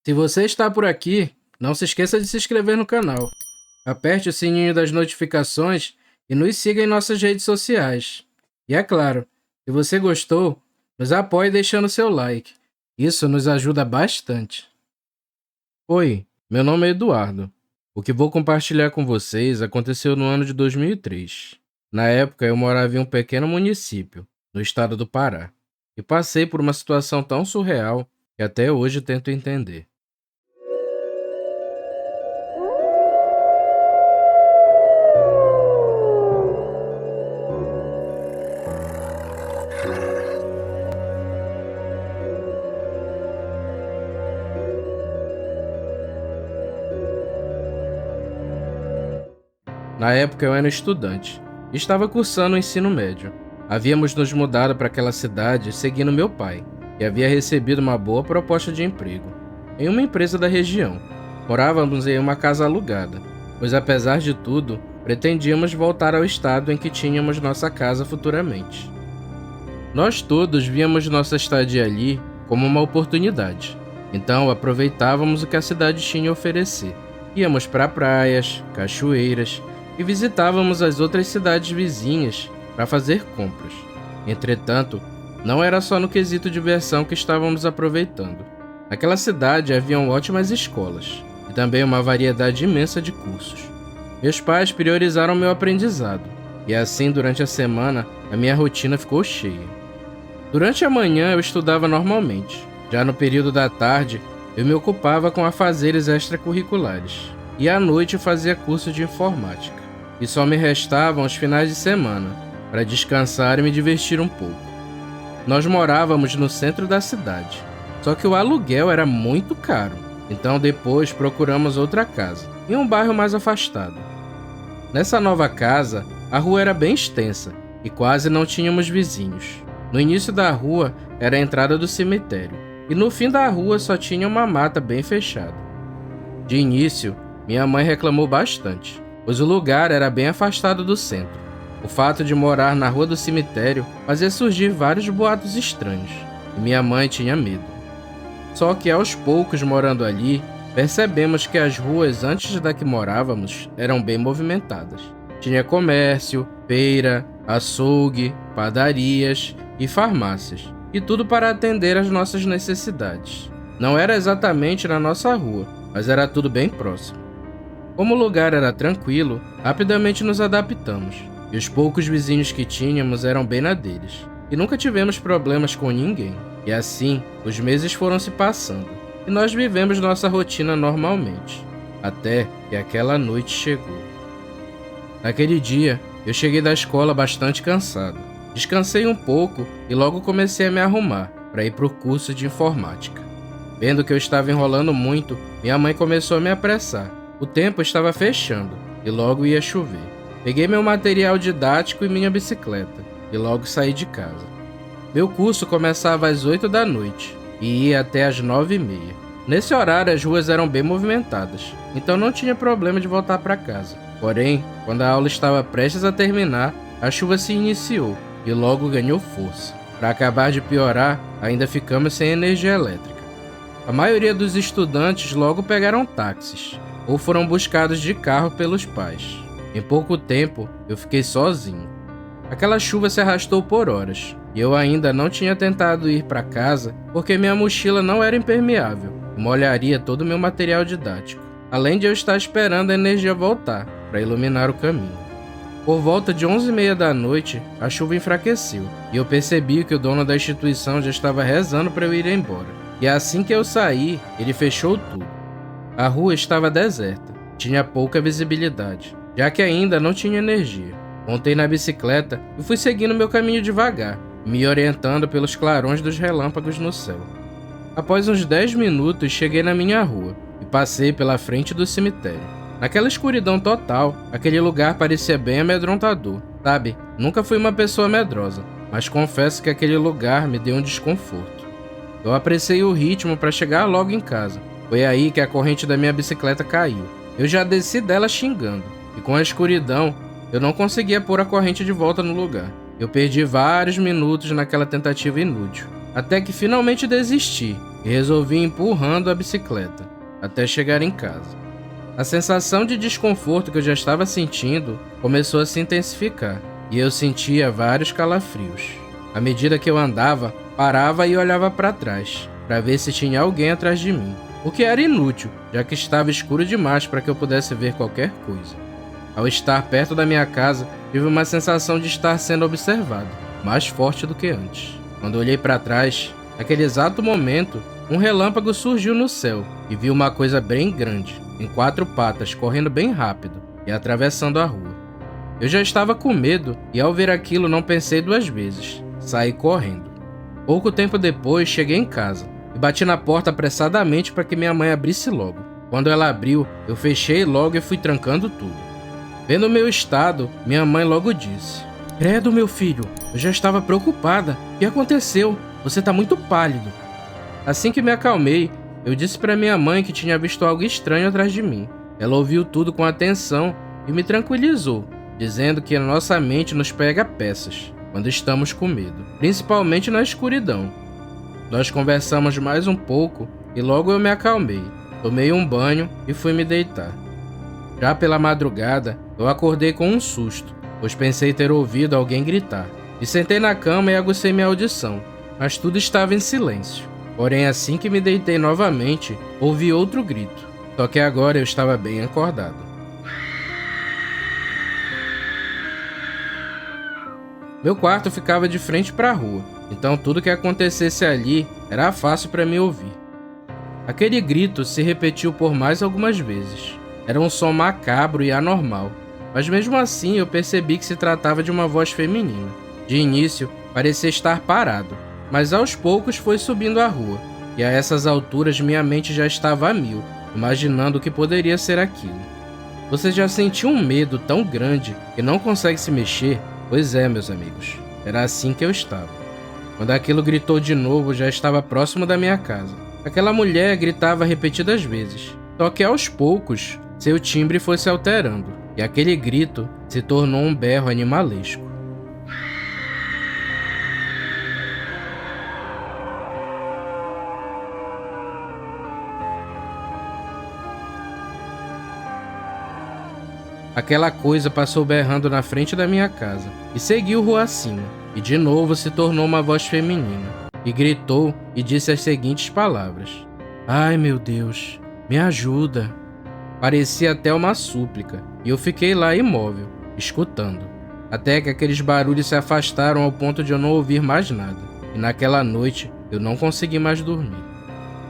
Se você está por aqui, não se esqueça de se inscrever no canal. Aperte o sininho das notificações e nos siga em nossas redes sociais. E é claro, se você gostou, nos apoie deixando seu like. Isso nos ajuda bastante. Oi, meu nome é Eduardo. O que vou compartilhar com vocês aconteceu no ano de 2003. Na época, eu morava em um pequeno município, no estado do Pará, e passei por uma situação tão surreal que até hoje tento entender. Na época eu era estudante. Estava cursando o ensino médio. Havíamos nos mudado para aquela cidade seguindo meu pai, que havia recebido uma boa proposta de emprego em uma empresa da região. Morávamos em uma casa alugada, pois apesar de tudo, pretendíamos voltar ao estado em que tínhamos nossa casa futuramente. Nós todos víamos nossa estadia ali como uma oportunidade, então aproveitávamos o que a cidade tinha a oferecer. Íamos para praias, cachoeiras e visitávamos as outras cidades vizinhas para fazer compras. Entretanto, não era só no quesito diversão que estávamos aproveitando. Naquela cidade haviam ótimas escolas e também uma variedade imensa de cursos. Meus pais priorizaram meu aprendizado e assim durante a semana a minha rotina ficou cheia. Durante a manhã eu estudava normalmente. Já no período da tarde, eu me ocupava com afazeres extracurriculares. E à noite eu fazia curso de informática. E só me restavam os finais de semana, para descansar e me divertir um pouco. Nós morávamos no centro da cidade. Só que o aluguel era muito caro. Então depois procuramos outra casa, em um bairro mais afastado. Nessa nova casa, a rua era bem extensa e quase não tínhamos vizinhos. No início da rua era a entrada do cemitério, e no fim da rua só tinha uma mata bem fechada. De início, minha mãe reclamou bastante, pois o lugar era bem afastado do centro. O fato de morar na rua do cemitério fazia surgir vários boatos estranhos, e minha mãe tinha medo. Só que aos poucos morando ali, percebemos que as ruas antes da que morávamos eram bem movimentadas. Tinha comércio, feira, açougue, padarias e farmácias, e tudo para atender às nossas necessidades. Não era exatamente na nossa rua, mas era tudo bem próximo. Como o lugar era tranquilo, rapidamente nos adaptamos, e os poucos vizinhos que tínhamos eram bem na deles, e nunca tivemos problemas com ninguém. E assim, os meses foram se passando, e nós vivemos nossa rotina normalmente, até que aquela noite chegou. Naquele dia, eu cheguei da escola bastante cansado. Descansei um pouco e logo comecei a me arrumar para ir para o curso de informática. Vendo que eu estava enrolando muito, minha mãe começou a me apressar. O tempo estava fechando e logo ia chover. Peguei meu material didático e minha bicicleta e logo saí de casa. Meu curso começava às 8 da noite e ia até às 9h30. Nesse horário as ruas eram bem movimentadas, então não tinha problema de voltar para casa. Porém, quando a aula estava prestes a terminar, a chuva se iniciou e logo ganhou força. Para acabar de piorar, ainda ficamos sem energia elétrica. A maioria dos estudantes logo pegaram táxis ou foram buscados de carro pelos pais. Em pouco tempo, eu fiquei sozinho. Aquela chuva se arrastou por horas e eu ainda não tinha tentado ir para casa porque minha mochila não era impermeável e molharia todo o meu material didático, além de eu estar esperando a energia voltar para iluminar o caminho. Por volta de 11h30 da noite, a chuva enfraqueceu e eu percebi que o dono da instituição já estava rezando para eu ir embora. E assim que eu saí, ele fechou tudo. A rua estava deserta, tinha pouca visibilidade, já que ainda não tinha energia. Montei na bicicleta e fui seguindo meu caminho devagar, me orientando pelos clarões dos relâmpagos no céu. Após uns 10 minutos, cheguei na minha rua e passei pela frente do cemitério. Naquela escuridão total, aquele lugar parecia bem amedrontador. Sabe, nunca fui uma pessoa medrosa, mas confesso que aquele lugar me deu um desconforto. Eu apressei o ritmo para chegar logo em casa. Foi aí que a corrente da minha bicicleta caiu. Eu já desci dela xingando, e com a escuridão, eu não conseguia pôr a corrente de volta no lugar. Eu perdi vários minutos naquela tentativa inútil, até que finalmente desisti e resolvi ir empurrando a bicicleta até chegar em casa. A sensação de desconforto que eu já estava sentindo começou a se intensificar e eu sentia vários calafrios. À medida que eu andava, parava e olhava para trás para ver se tinha alguém atrás de mim, o que era inútil, já que estava escuro demais para que eu pudesse ver qualquer coisa. Ao estar perto da minha casa, tive uma sensação de estar sendo observado, mais forte do que antes. Quando olhei para trás, naquele exato momento, um relâmpago surgiu no céu e vi uma coisa bem grande, em 4 patas, correndo bem rápido e atravessando a rua. Eu já estava com medo e ao ver aquilo não pensei 2 vezes. Saí correndo. Pouco tempo depois, cheguei em casa e bati na porta apressadamente para que minha mãe abrisse logo. Quando ela abriu, eu fechei logo e fui trancando tudo. Vendo o meu estado, minha mãe logo disse: "Credo, meu filho, eu já estava preocupada. O que aconteceu? Você está muito pálido." Assim que me acalmei, eu disse para minha mãe que tinha visto algo estranho atrás de mim. Ela ouviu tudo com atenção e me tranquilizou, dizendo que a nossa mente nos pega peças quando estamos com medo, principalmente na escuridão. Nós conversamos mais um pouco e logo eu me acalmei. Tomei um banho e fui me deitar. Já pela madrugada, eu acordei com um susto, pois pensei ter ouvido alguém gritar. Me sentei na cama e aguçei minha audição, mas tudo estava em silêncio. Porém, assim que me deitei novamente, ouvi outro grito, só que agora eu estava bem acordado. Meu quarto ficava de frente para a rua, então tudo que acontecesse ali era fácil para me ouvir. Aquele grito se repetiu por mais algumas vezes. Era um som macabro e anormal, mas mesmo assim eu percebi que se tratava de uma voz feminina. De início, parecia estar parado, mas aos poucos foi subindo a rua, e a essas alturas minha mente já estava a mil, imaginando o que poderia ser aquilo. Você já sentiu um medo tão grande que não consegue se mexer? Pois é, meus amigos, era assim que eu estava. Quando aquilo gritou de novo, já estava próximo da minha casa. Aquela mulher gritava repetidas vezes, só que aos poucos, seu timbre foi se alterando, e aquele grito se tornou um berro animalesco. Aquela coisa passou berrando na frente da minha casa e seguiu rua acima, e de novo se tornou uma voz feminina, e gritou e disse as seguintes palavras: "Ai, meu Deus, me ajuda." Parecia até uma súplica, e eu fiquei lá imóvel, escutando, até que aqueles barulhos se afastaram ao ponto de eu não ouvir mais nada, e naquela noite eu não consegui mais dormir.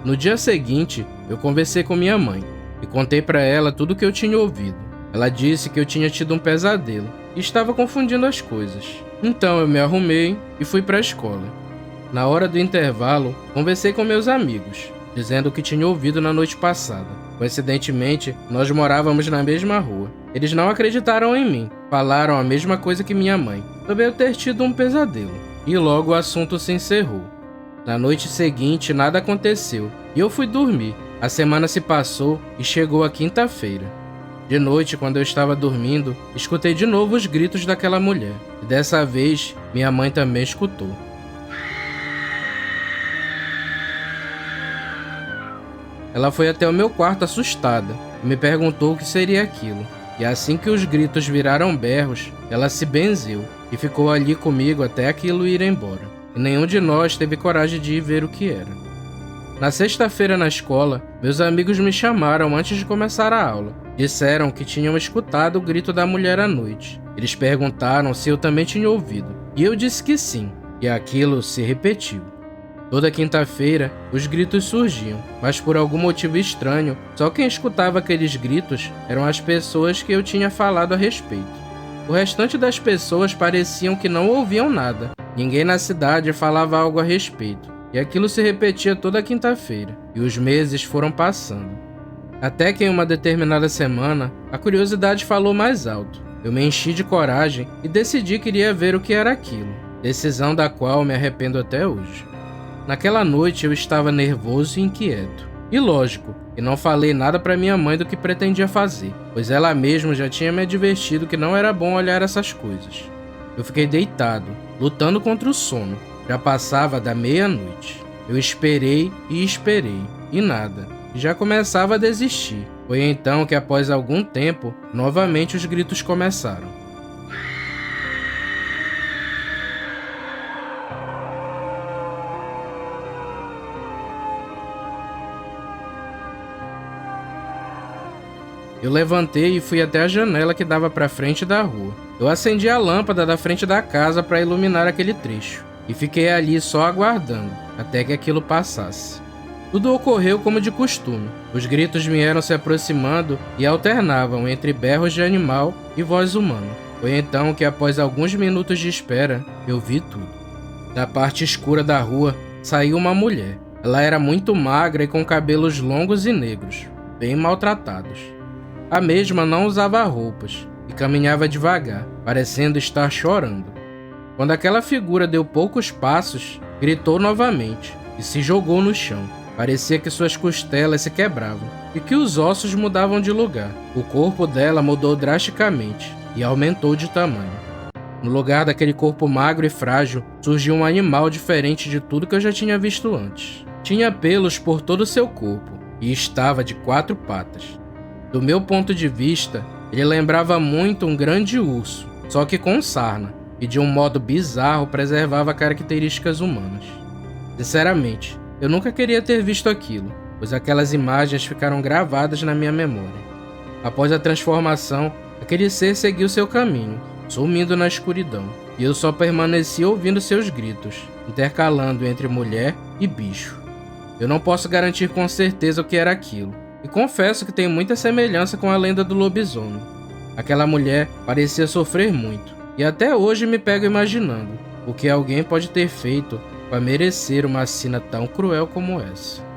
No dia seguinte, eu conversei com minha mãe, e contei para ela tudo o que eu tinha ouvido. Ela disse que eu tinha tido um pesadelo e estava confundindo as coisas. Então eu me arrumei e fui para a escola. Na hora do intervalo, conversei com meus amigos, dizendo o que tinha ouvido na noite passada. Coincidentemente, nós morávamos na mesma rua. Eles não acreditaram em mim, falaram a mesma coisa que minha mãe, sobre eu ter tido um pesadelo. E logo o assunto se encerrou. Na noite seguinte, nada aconteceu e eu fui dormir. A semana se passou e chegou a quinta-feira. De noite, quando eu estava dormindo, escutei de novo os gritos daquela mulher. E dessa vez, minha mãe também escutou. Ela foi até o meu quarto assustada e me perguntou o que seria aquilo. E assim que os gritos viraram berros, ela se benzeu e ficou ali comigo até aquilo ir embora. E nenhum de nós teve coragem de ir ver o que era. Na sexta-feira na escola, meus amigos me chamaram antes de começar a aula. Disseram que tinham escutado o grito da mulher à noite. Eles perguntaram se eu também tinha ouvido, e eu disse que sim, e aquilo se repetiu. Toda quinta-feira, os gritos surgiam, mas por algum motivo estranho, só quem escutava aqueles gritos eram as pessoas que eu tinha falado a respeito. O restante das pessoas pareciam que não ouviam nada. Ninguém na cidade falava algo a respeito. E aquilo se repetia toda quinta-feira, e os meses foram passando. Até que em uma determinada semana, a curiosidade falou mais alto. Eu me enchi de coragem e decidi que iria ver o que era aquilo, decisão da qual me arrependo até hoje. Naquela noite eu estava nervoso e inquieto. E lógico, que não falei nada para minha mãe do que pretendia fazer, pois ela mesma já tinha me advertido que não era bom olhar essas coisas. Eu fiquei deitado, lutando contra o sono. Já passava da meia-noite. Eu esperei e esperei, e nada. Já começava a desistir. Foi então que, após algum tempo, novamente os gritos começaram. Eu levantei e fui até a janela que dava para frente da rua. Eu acendi a lâmpada da frente da casa para iluminar aquele trecho, e fiquei ali só aguardando, até que aquilo passasse. Tudo ocorreu como de costume. Os gritos vieram se aproximando e alternavam entre berros de animal e voz humana. Foi então que, após alguns minutos de espera, eu vi tudo. Da parte escura da rua, saiu uma mulher. Ela era muito magra e com cabelos longos e negros, bem maltratados. A mesma não usava roupas e caminhava devagar, parecendo estar chorando. Quando aquela figura deu poucos passos, gritou novamente e se jogou no chão. Parecia que suas costelas se quebravam e que os ossos mudavam de lugar. O corpo dela mudou drasticamente e aumentou de tamanho. No lugar daquele corpo magro e frágil, surgiu um animal diferente de tudo que eu já tinha visto antes. Tinha pelos por todo o seu corpo e estava de 4 patas. Do meu ponto de vista, ele lembrava muito um grande urso, só que com sarna, e de um modo bizarro preservava características humanas. Sinceramente, eu nunca queria ter visto aquilo, pois aquelas imagens ficaram gravadas na minha memória. Após a transformação, aquele ser seguiu seu caminho, sumindo na escuridão, e eu só permaneci ouvindo seus gritos, intercalando entre mulher e bicho. Eu não posso garantir com certeza o que era aquilo, e confesso que tem muita semelhança com a lenda do lobisomem. Aquela mulher parecia sofrer muito, e até hoje me pego imaginando o que alguém pode ter feito para merecer uma sina tão cruel como essa.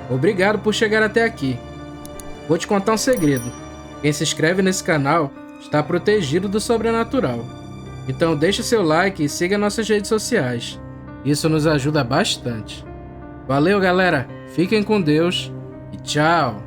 Obrigado por chegar até aqui. Vou te contar um segredo. Quem se inscreve nesse canal está protegido do sobrenatural. Então deixe seu like e siga nossas redes sociais. Isso nos ajuda bastante. Valeu, galera. Fiquem com Deus e tchau.